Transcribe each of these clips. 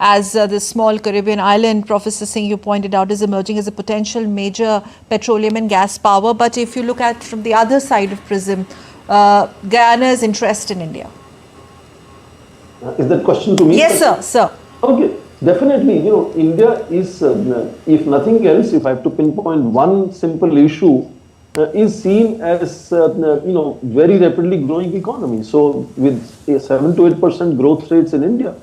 as this small Caribbean island, Professor Singh, you pointed out, is emerging as a potential major petroleum and gas power. But if you look at from the other side of prism, Guyana's interest in India. Is that question to me? Yes, sir. Okay, definitely. India is, if nothing else, if I have to pinpoint one simple issue, is seen as, very rapidly growing economy. So with a 7 to 8% growth rates in India,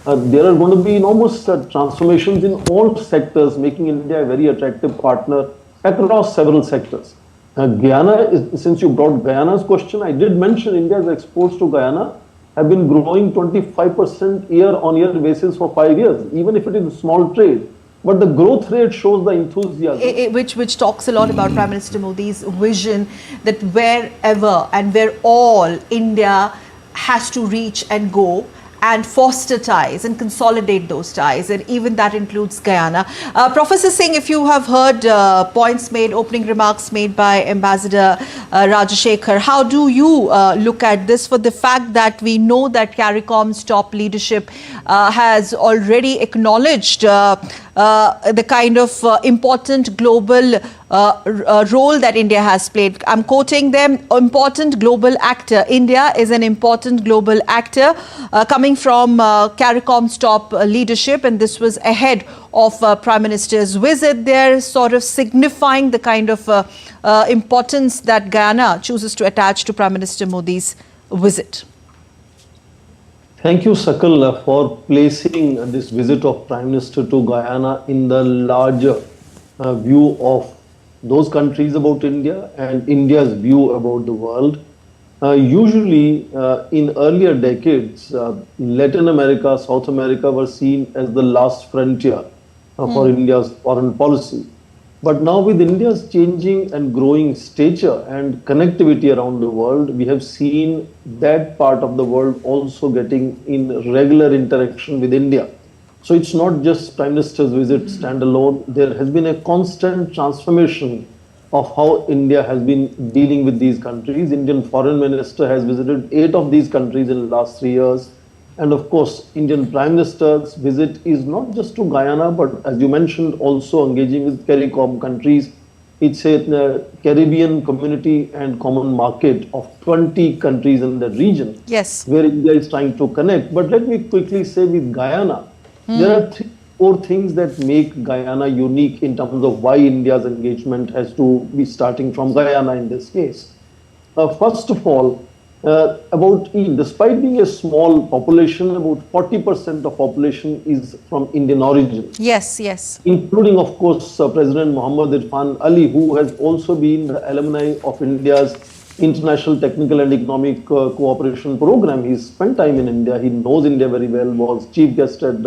there are going to be enormous transformations in all sectors, making India a very attractive partner across several sectors. Guyana, since you brought Guyana's question, I did mention India's exports to Guyana have been growing 25% year-on-year basis for 5 years, even if it is a small trade. But the growth rate shows the enthusiasm. Which talks a lot about Prime Minister Modi's vision that wherever and where all India has to reach and go and foster ties and consolidate those ties, and even that includes Guyana. Professor Singh, if you have heard points made, opening remarks made by Ambassador Rajashekhar, how do you look at this for the fact that we know that CARICOM's top leadership has already acknowledged the kind of important global role that India has played. I'm quoting them, important global actor. India is an important global actor coming from CARICOM's top leadership, and this was ahead of Prime Minister's visit there, sort of signifying the kind of importance that Guyana chooses to attach to Prime Minister Modi's visit. Thank you, Sakal, for placing this visit of Prime Minister to Guyana in the larger view of those countries about India and India's view about the world. Usually, in earlier decades, Latin America, South America were seen as the last frontier for India's foreign policy. But now with India's changing and growing stature and connectivity around the world, we have seen that part of the world also getting in regular interaction with India. So it's not just Prime Minister's visit standalone. There has been a constant transformation of how India has been dealing with these countries. Indian Foreign Minister has visited 8 of these countries in the last 3 years. And of course, Indian Prime Minister's visit is not just to Guyana, but as you mentioned, also engaging with CARICOM countries. It's a Caribbean community and common market of 20 countries in the region. Yes. Where India is trying to connect. But let me quickly say with Guyana, there are 4 things that make Guyana unique in terms of why India's engagement has to be starting from Guyana in this case. First of all, despite being a small population, about 40% of population is from Indian origin. Yes, yes. Including, of course, President Muhammad Irfan Ali, who has also been the alumni of India's International Technical and Economic Cooperation Program. He spent time in India. He knows India very well, was chief guest at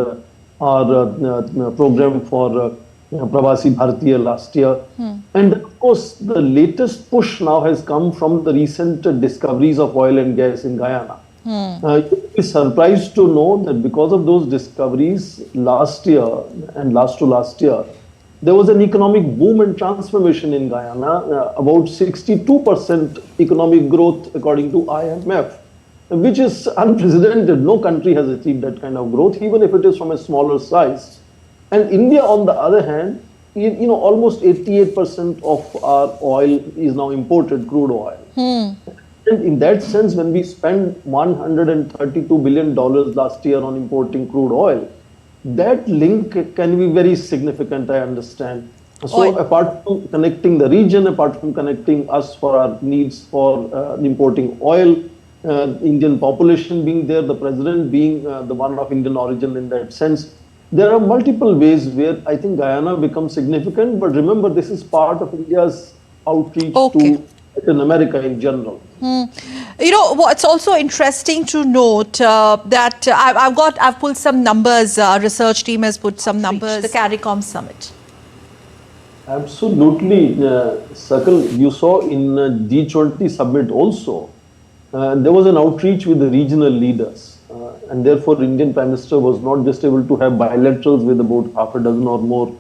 our program for Pravasi Bharatiya last year. And of course, the latest push now has come from the recent discoveries of oil and gas in Guyana. You'll be surprised to know that because of those discoveries last year and last year, there was an economic boom and transformation in Guyana, about 62% economic growth according to IMF, which is unprecedented. No country has achieved that kind of growth, even if it is from a smaller size. And India, on the other hand, almost 88% of our oil is now imported crude oil. And in that sense, when we spend $132 billion last year on importing crude oil, that link can be very significant, I understand. So apart from connecting the region, apart from connecting us for our needs for importing oil, Indian population being there, the president being the one of Indian origin in that sense, there are multiple ways where I think Guyana becomes significant. But remember, this is part of India's outreach to Latin America in general. It's also interesting to note that I've pulled some numbers. Our research team has put some numbers. The CARICOM summit. Absolutely, Sakal. You saw in G20 summit also, there was an outreach with the regional leaders. And therefore, Indian Prime Minister was not just able to have bilaterals with about half a dozen or more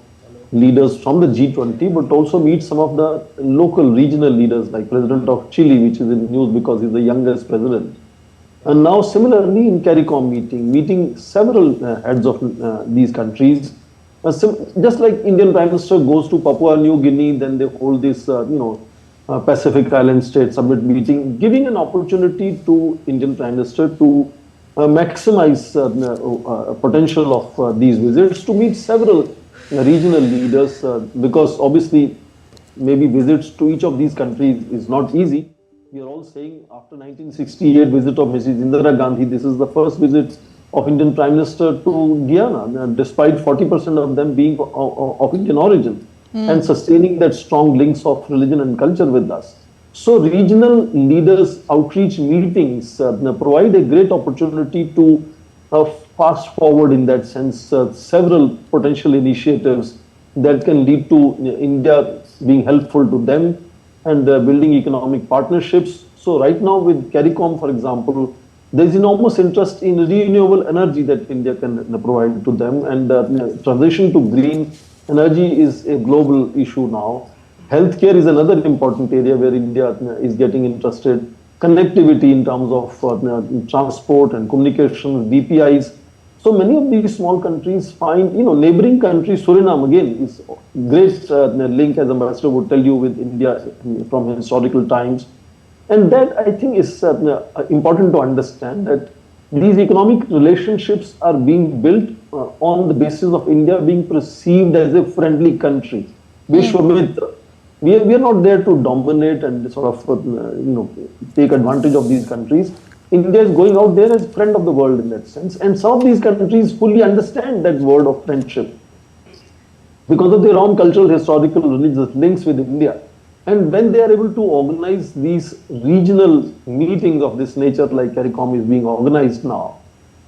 leaders from the G20, but also meet some of the local regional leaders like President of Chile, which is in news because he's the youngest president. And now, similarly, in CARICOM meeting several heads of these countries, just like Indian Prime Minister goes to Papua New Guinea, then they hold this, Pacific Island State Summit meeting, giving an opportunity to Indian Prime Minister to maximize potential of these visits to meet several regional leaders, because obviously maybe visits to each of these countries is not easy. We are all saying after 1968 visit of Mrs. Indira Gandhi, this is the first visit of Indian Prime Minister to Guyana, despite 40% of them being of Indian origin, and sustaining that strong links of religion and culture with us. So regional leaders outreach meetings provide a great opportunity to fast forward in that sense several potential initiatives that can lead to India being helpful to them and building economic partnerships. So right now with CARICOM, for example, there is enormous interest in renewable energy that India can provide to them, and transition to green energy is a global issue now. Healthcare is another important area where India is getting interested. Connectivity in terms of transport and communications, DPIs. So many of these small countries find, neighboring countries, Suriname again is great link, as Ambassador would tell you, with India from historical times. And that I think is important to understand, that these economic relationships are being built on the basis of India being perceived as a friendly country. Vishwamitra. We are not there to dominate and sort of take advantage of these countries. India is going out there as a friend of the world in that sense, and some of these countries fully understand that word of friendship because of their own cultural, historical, religious links with India. And when they are able to organize these regional meetings of this nature, like CARICOM is being organized now,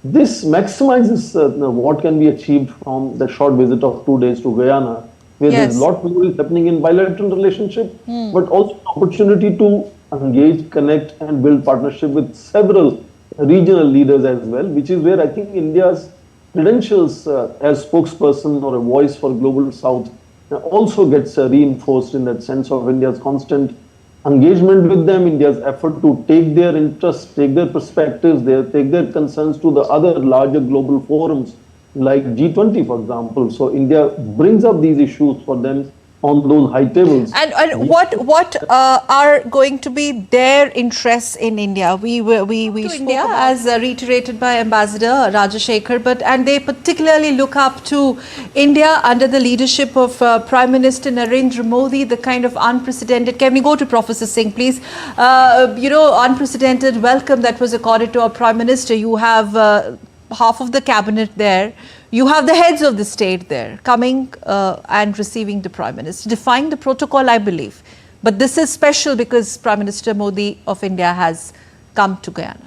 this maximizes what can be achieved from the short visit of 2 days to Guyana, where there's a lot more is happening in bilateral relationship, but also opportunity to engage, connect, and build partnership with several regional leaders as well, which is where I think India's credentials as spokesperson or a voice for Global South also gets reinforced in that sense of India's constant engagement with them, India's effort to take their interests, take their perspectives, take their concerns to the other larger global forums like G20, for example. So India brings up these issues for them on those high tables. And what are going to be their interests in India? We spoke India as reiterated by Ambassador Rajashekhar, and they particularly look up to India under the leadership of Prime Minister Narendra Modi, the kind of unprecedented. Can we go to Professor Singh, please? Unprecedented welcome that was accorded to our Prime Minister. You have half of the cabinet there. You have the heads of the state there coming and receiving the Prime Minister, defying the protocol, I believe. But this is special because Prime Minister Modi of India has come to Guyana.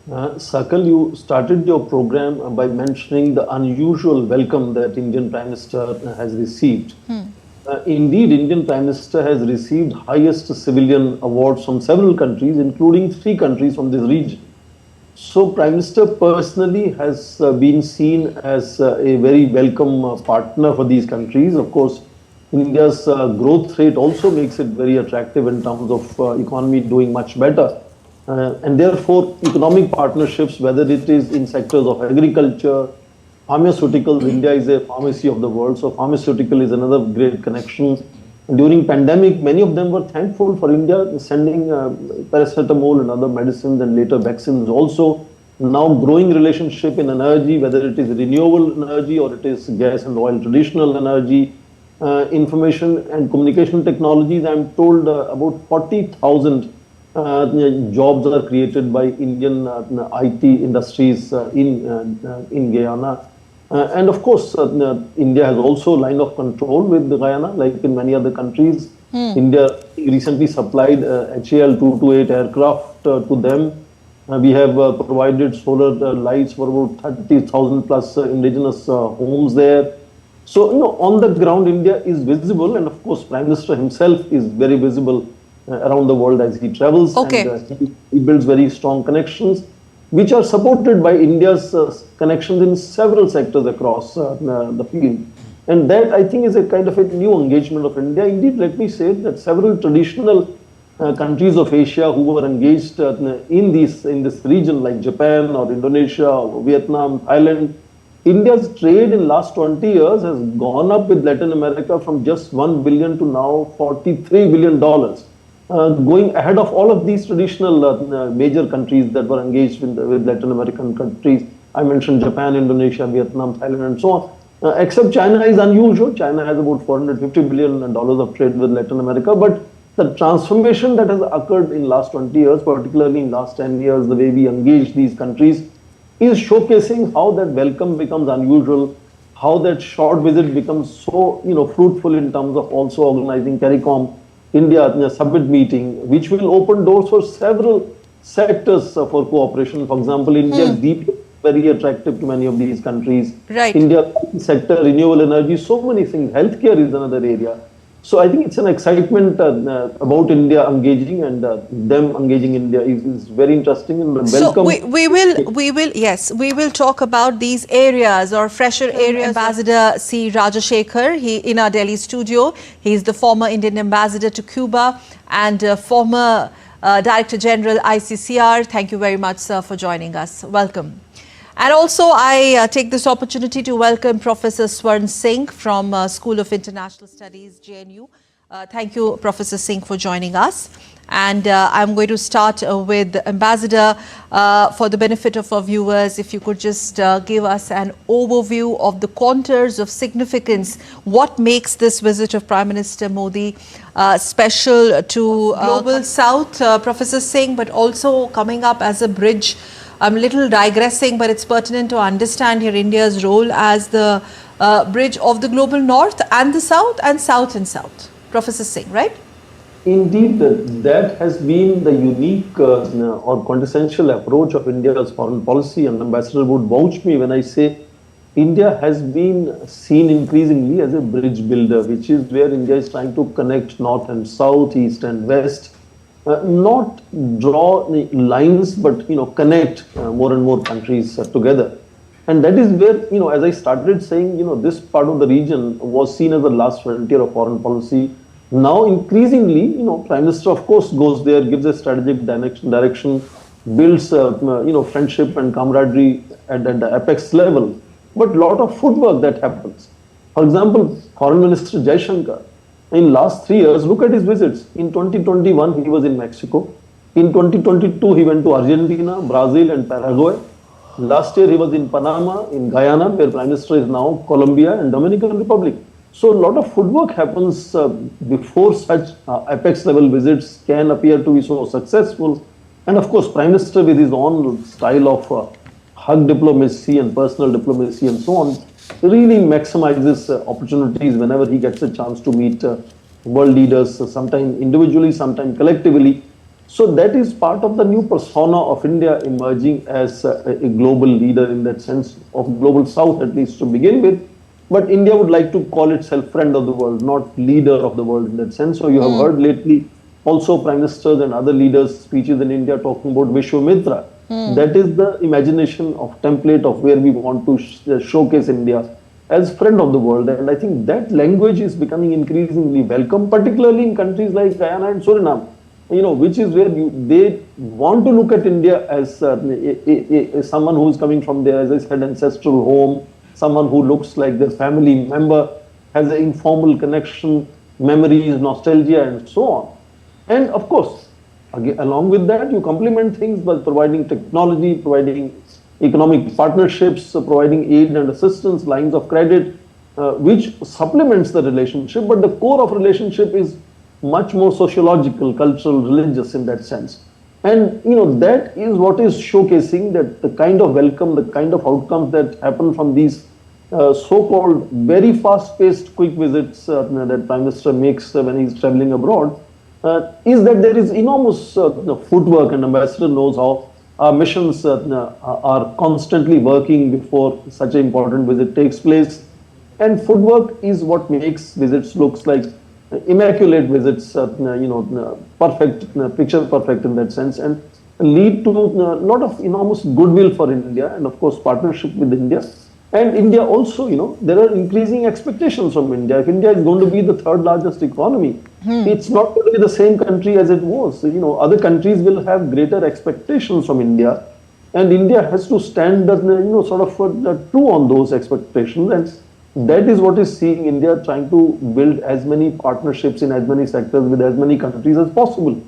Sakal, you started your program by mentioning the unusual welcome that Indian Prime Minister has received. Indeed, Indian Prime Minister has received highest civilian awards from several countries, including 3 countries from this region. So Prime Minister personally has been seen as a very welcome partner for these countries. Of course, India's growth rate also makes it very attractive in terms of economy doing much better. And therefore, economic partnerships, whether it is in sectors of agriculture, pharmaceuticals, India is a pharmacy of the world. So pharmaceutical is another great connection. During pandemic, many of them were thankful for India sending paracetamol and other medicines and later vaccines also. Now growing relationship in energy, whether it is renewable energy or it is gas and oil, traditional energy, information and communication technologies. I'm told about 40,000 jobs are created by Indian IT industries in Guyana. And of course, India has also line of control with Guyana, like in many other countries. India recently supplied HAL-228 aircraft to them. We have provided solar lights for about 30,000 plus indigenous homes there. So, on the ground, India is visible, and of course, Prime Minister himself is very visible around the world as he travels, and he builds very strong connections, which are supported by India's connections in several sectors across the field. And that, I think, is a kind of a new engagement of India. Indeed, let me say that several traditional countries of Asia who were engaged in this region like Japan or Indonesia or Vietnam, Thailand. India's trade in last 20 years has gone up with Latin America from just 1 billion to now $43 billion, going ahead of all of these traditional major countries that were engaged with Latin American countries. I mentioned Japan, Indonesia, Vietnam, Thailand, and so on. Except China is unusual. China has about $450 billion of trade with Latin America, but the transformation that has occurred in last 20 years, particularly in last 10 years, the way we engage these countries, is showcasing how that welcome becomes unusual, how that short visit becomes so fruitful in terms of also organizing CARICOM India summit meeting, which will open doors for several sectors for cooperation. For example, India is deeply very attractive to many of these countries. Right. India sector, renewable energy, so many things. Healthcare is another area. So I think it's an excitement about India engaging, and them engaging India is very interesting and welcome. So we will talk about these areas or fresher areas. Ambassador C. Rajashekhar, he in our Delhi studio. He is the former Indian ambassador to Cuba and former Director General ICCR. Thank you very much, sir, for joining us. Welcome. And also, I take this opportunity to welcome Professor Swarn Singh from School of International Studies, JNU. Thank you, Professor Singh, for joining us. And I'm going to start with Ambassador. For the benefit of our viewers, if you could just give us an overview of the contours of significance. What makes this visit of Prime Minister Modi special to Global South, Professor Singh, but also coming up as a bridge? I'm a little digressing, but it's pertinent to understand here India's role as the bridge of the global north and the south and south and south. Professor Singh, right? Indeed, that has been the unique or quintessential approach of India's foreign policy, and Ambassador would vouch me when I say India has been seen increasingly as a bridge builder, which is where India is trying to connect north and south, east and west. Not draw lines, but connect more and more countries together, and that is where as I started saying, this part of the region was seen as the last frontier of foreign policy. Now increasingly, Prime Minister of course goes there, gives a strategic direction, builds friendship and camaraderie at the apex level, but a lot of footwork that happens. For example, Foreign Minister Jaishankar, in last 3 years, look at his visits. In 2021, he was in Mexico. In 2022, he went to Argentina, Brazil, and Paraguay. Last year, he was in Panama, in Guyana, where Prime Minister is now, Colombia, and Dominican Republic. So, a lot of footwork happens before such apex level visits can appear to be so successful. And of course, Prime Minister, with his own style of hug diplomacy and personal diplomacy and so on, really maximizes opportunities whenever he gets a chance to meet world leaders, sometimes individually, sometimes collectively. So that is part of the new persona of India emerging as a global leader in that sense of global south, at least to begin with. But India would like to call itself friend of the world, not leader of the world in that sense. So you have heard lately also Prime Ministers and other leaders' speeches in India talking about Vishwamitra. That is the imagination of template of where we want to showcase India as friend of the world. And I think that language is becoming increasingly welcome, particularly in countries like Guyana and Suriname, which is where they want to look at India as someone who is coming from their, as I said, ancestral home, someone who looks like their family member, has an informal connection, memories, nostalgia, and so on. And of course, along with that, you complement things by providing technology, providing economic partnerships, providing aid and assistance, lines of credit, which supplements the relationship. But the core of relationship is much more sociological, cultural, religious in that sense. And that is what is showcasing that the kind of welcome, the kind of outcomes that happen from these so-called very fast-paced quick visits that Prime Minister makes when he's traveling abroad, is that there is enormous footwork, and Ambassador knows how our missions are constantly working before such an important visit takes place. And footwork is what makes visits looks like immaculate visits, perfect, picture perfect in that sense, and lead to a lot of enormous goodwill for India, and of course partnership with India. And India also, there are increasing expectations from India. If India is going to be the third largest economy, it's not going to be the same country as it was. So, other countries will have greater expectations from India, and India has to stand, sort of true on those expectations. And that is what is seeing India trying to build as many partnerships in as many sectors with as many countries as possible.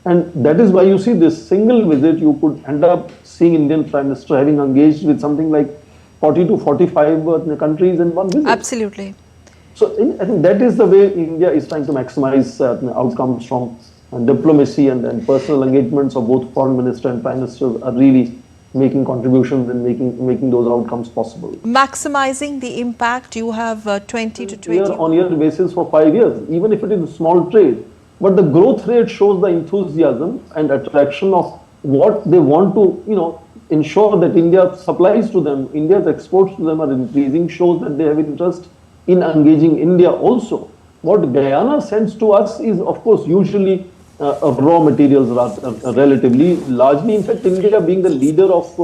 And that is why you see this single visit, you could end up seeing Indian Prime Minister having engaged with something like 40 to 45 countries in one visit. Absolutely. So I think that is the way India is trying to maximize outcomes from diplomacy, and personal engagements of both foreign minister and prime minister are really making contributions and making those outcomes possible. Maximizing the impact, you have 20 to 20. Year-on-year basis for 5 years, even if it is a small trade. But the growth rate shows the enthusiasm and attraction of what they want to, ensure that India supplies to them. India's exports to them are increasing, shows that they have interest in engaging India also. What Guyana sends to us is, of course, usually raw materials, relatively largely. In fact, India being the leader of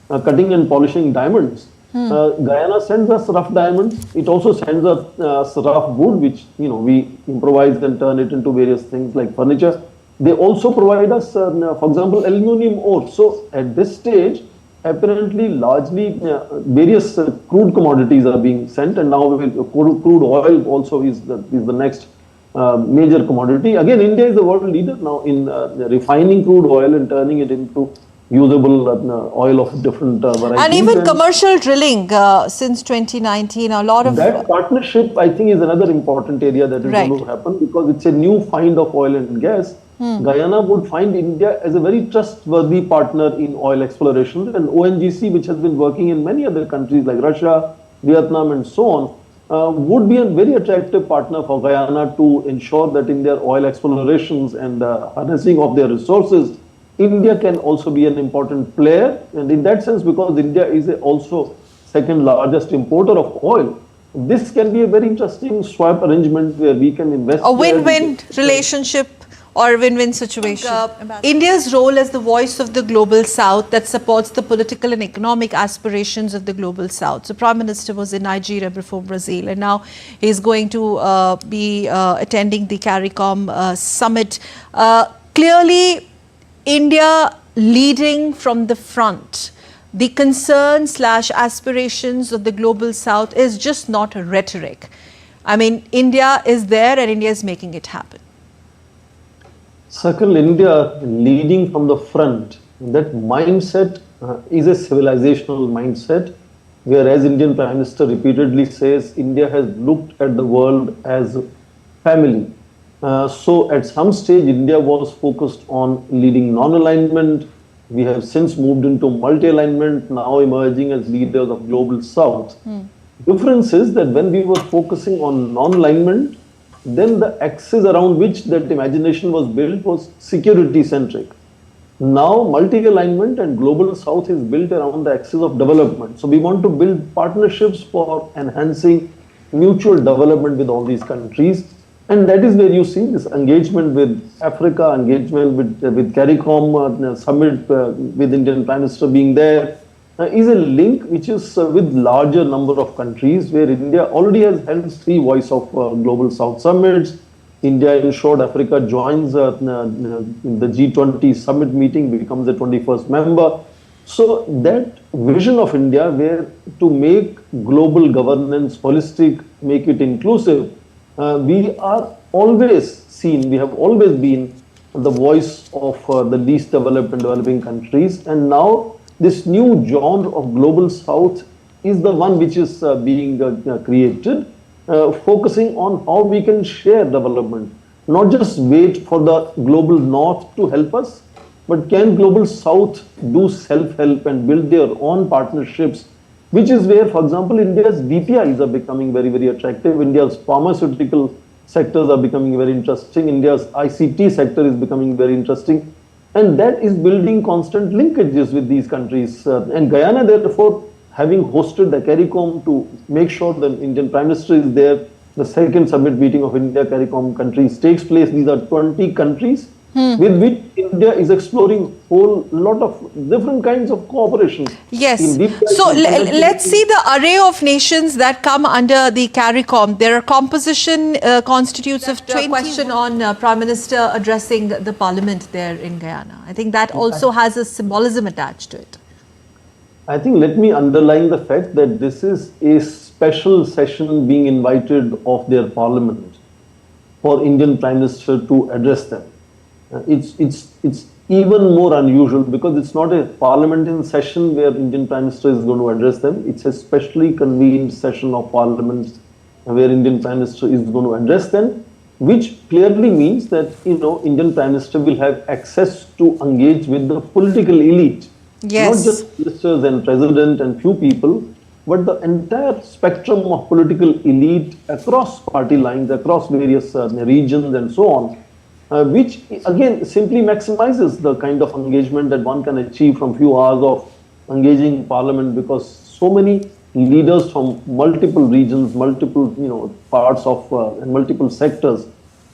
cutting and polishing diamonds, Guyana sends us rough diamonds. It also sends us rough wood, which we improvise and turn it into various things like furniture. They also provide us, for example, aluminium ore. So at this stage, apparently, largely various crude commodities are being sent, and now crude oil also is the next major commodity. Again, India is the world leader now in refining crude oil and turning it into usable oil of different varieties. And even commercial drilling since 2019, a lot of... That partnership, I think, is another important area that is going to happen, because it's a new find of oil and gas. Guyana would find India as a very trustworthy partner in oil exploration, and ONGC, which has been working in many other countries like Russia, Vietnam, and so on, would be a very attractive partner for Guyana to ensure that in their oil explorations and harnessing of their resources, India can also be an important player. And in that sense, because India is also second largest importer of oil, this can be a very interesting swap arrangement where we can invest. A win-win relationship or win-win situation. India's role as the voice of the global South that supports the political and economic aspirations of the global South. So Prime Minister was in Nigeria before Brazil, and now he's going to be attending the CARICOM summit. Clearly, India leading from the front. The concerns / aspirations of the global South is just not a rhetoric. I mean, India is there and India is making it happen. Circle India leading from the front, that mindset is a civilizational mindset, whereas Indian Prime Minister repeatedly says India has looked at the world as family. So at some stage, India was focused on leading non-alignment. We have since moved into multi-alignment, now emerging as leaders of global South. Difference is that when we were focusing on non-alignment, then the axis around which that imagination was built was security-centric. Now, multi-alignment and global South is built around the axis of development. So we want to build partnerships for enhancing mutual development with all these countries. And that is where you see this engagement with Africa, engagement with CARICOM summit, with Indian Prime Minister being there, is a link which is with larger number of countries, where India already has held 3 Voice of Global South summits. India ensured Africa joins the G20 summit meeting, becomes the 21st member. So that vision of India, where to make global governance holistic, make it inclusive, we are always seen, we have always been the voice of the least developed and developing countries. And now this new genre of global South is the one which is being created, focusing on how we can share development, not just wait for the global North to help us, but can global South do self-help and build their own partnerships, which is where, for example, India's DPIs are becoming very, very attractive. India's pharmaceutical sectors are becoming very interesting. India's ICT sector is becoming very interesting. And that is building constant linkages with these countries. And Guyana, therefore, having hosted the CARICOM to make sure the Indian Prime Minister is there, the second summit meeting of India CARICOM countries takes place. These are 20 countries. with which India is exploring whole lot of different kinds of cooperation. Yes. In deep dive So in let's see the array of nations that come under the CARICOM. Their composition constitutes of 20. Question on Prime Minister addressing the Parliament there in Guyana. I think that also has a symbolism attached to it. I think let me underline the fact that this is a special session being invited of their parliament for Indian Prime Minister to address them. It's even more unusual because it's not a parliament in session where Indian Prime Minister is going to address them. It's a specially convened session of parliament where Indian Prime Minister is going to address them, which clearly means that Indian Prime Minister will have access to engage with the political elite. Yes. Not just ministers and president and few people, but the entire spectrum of political elite across party lines, across various regions and so on, which again simply maximizes the kind of engagement that one can achieve from few hours of engaging in parliament, because so many leaders from multiple regions, multiple parts of and multiple sectors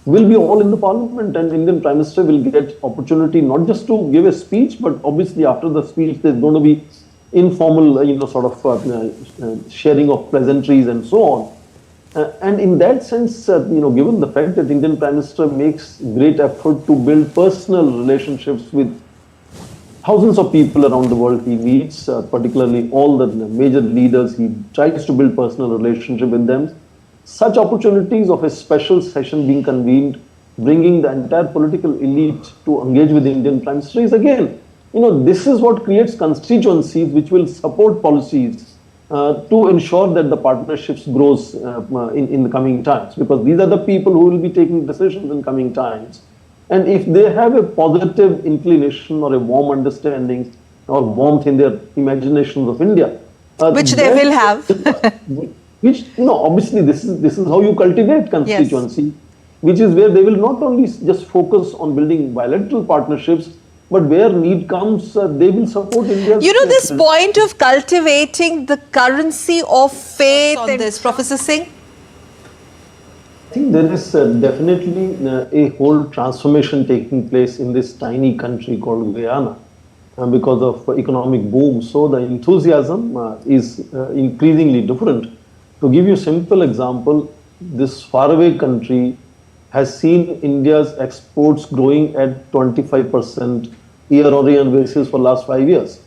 will be all in the parliament, and Indian Prime Minister will get opportunity not just to give a speech, but obviously after the speech there's going to be informal sharing of pleasantries and so on. And in that sense, given the fact that Indian Prime Minister makes great effort to build personal relationships with thousands of people around the world he meets, particularly all the major leaders, he tries to build personal relationship with them. Such opportunities of a special session being convened, bringing the entire political elite to engage with the Indian Prime Minister is again, this is what creates constituencies which will support policies to ensure that the partnerships grows in the coming times, because these are the people who will be taking decisions in coming times. And if they have a positive inclination or a warm understanding or warmth in their imaginations of India, which they will have. Which, obviously this is how you cultivate constituency, yes. Which is where they will not only just focus on building bilateral partnerships, but where need comes, they will support India. This point of cultivating the currency of faith on this, Professor Singh? I think there is definitely a whole transformation taking place in this tiny country called Guyana because of economic boom. So the enthusiasm is increasingly different. To give you a simple example, this faraway country has seen India's exports growing at 25% year-on-year basis for last 5 years.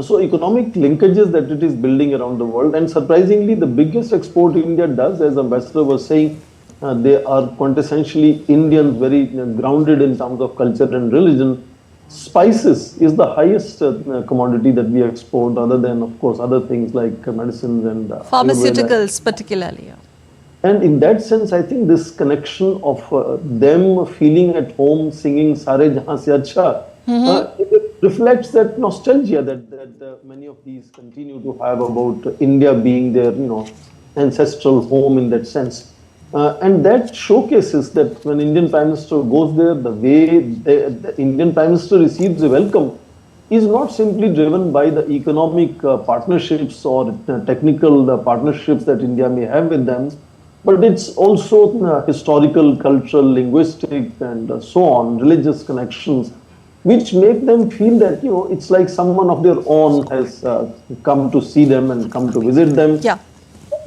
So economic linkages that it is building around the world, and surprisingly the biggest export India does, as Ambassador was saying, they are quintessentially Indians, very grounded in terms of culture and religion. Spices is the highest commodity that we export, other than, of course, other things like medicines and pharmaceuticals, particularly. Yeah. And in that sense, I think this connection of them feeling at home, singing "Sare Jahan Se Acha," it reflects that nostalgia that many of these continue to have about India being their, ancestral home in that sense. And that showcases that when Indian Prime Minister goes there, the way the Indian Prime Minister receives a welcome is not simply driven by the economic partnerships or technical partnerships that India may have with them, but it's also historical, cultural, linguistic, and so on, religious connections, which make them feel that, it's like someone of their own has come to see them and come to visit them. Yeah.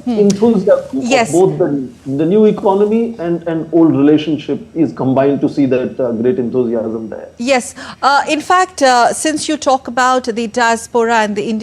Enthusiasm yes. of both the new economy and old relationship is combined to see that great enthusiasm there. Yes. In fact, since you talk about the diaspora and the Indian